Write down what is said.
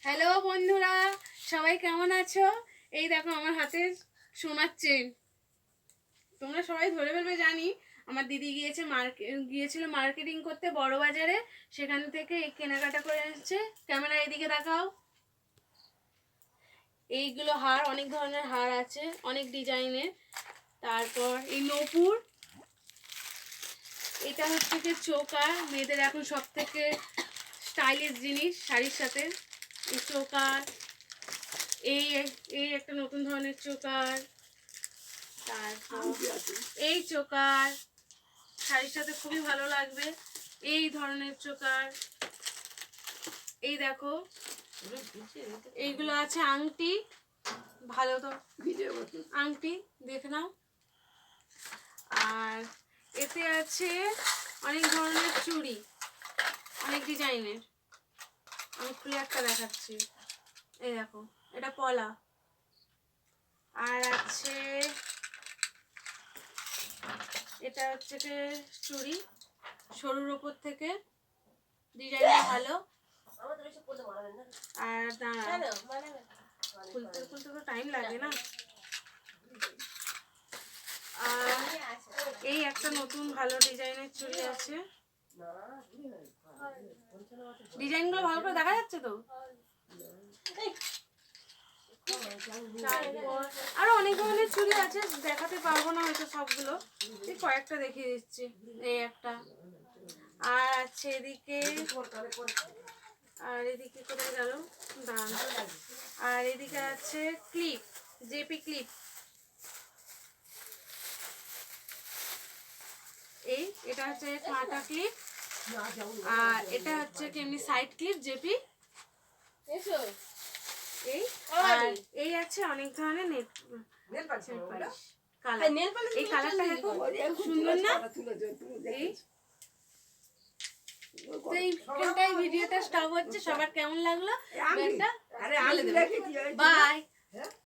Hello বন্ধুরা, সবাই কেমন আছো? এই দেখো আমার হাতে সোনার চেন। তোমরা সবাই ধরে ফেলবে জানি। আমার দিদি গিয়েছিল মার্কেটিং করতে বড় বাজারে, সেখান থেকে এই কেনাকাটা করে এসেছে। ক্যামেরা এদিকে দেখাও। এইগুলো হার, অনেক ধরনের হার আছে, অনেক ডিজাইনের। তারপর এই নূপুর, এটা হচ্ছে কি চোকার, মেয়েদের এখন সব থেকে স্টাইলিশ জিনিস শাড়ির সাথে। এই চোকার, এই এই একটা নতুন ধরনের চোকার। তারপর এই চোকার শাড়ির সাথে খুবই ভালো লাগবে। এই ধরনের চোকার, এই দেখো এইগুলো আছে আংটি, ভালো তো আংটি দেখে নাও। আর এতে আছে অনেক ধরনের চুড়ি, অনেক ডিজাইনের। আমি খুলে একটা দেখাচ্ছি, এই দেখো এটা পলা। আর আছে এটা হচ্ছে যে চুড়ি, সরুর ওপর থেকে, ডিজাইনটা ভালো। আর খুলতে খুলতে তো টাইম লাগে না। আর এই একটা নতুন ভালো ডিজাইনের চুড়ি আছে। ডিজাইনগুলো ভালো করে দেখা যাচ্ছে তো? তারপর আরো অনেক ধরনের চুড়ি আছে, দেখাতে পারবো না হয়তো সবগুলো, এই কয়েকটা দেখিয়ে দিচ্ছি। এই একটা, আর আছে এদিকে, আর এদিকে কোথায় গেল দাঁড়ান, আর এদিকে আছে ক্লিপ, জেপি ক্লিপ। এই এটা হচ্ছে কাঁটা ক্লিপ, আর এটা হচ্ছে এমনি সাইড ক্লিপ জেপি। এই আর এই আছে অনেক ধরনের নেল পালিশ কালার। এই কালারটা দেখো সুন্দর না? এইখানটাই ভিডিওটা স্টপ হচ্ছে। সবার কেমন লাগলো? বাই।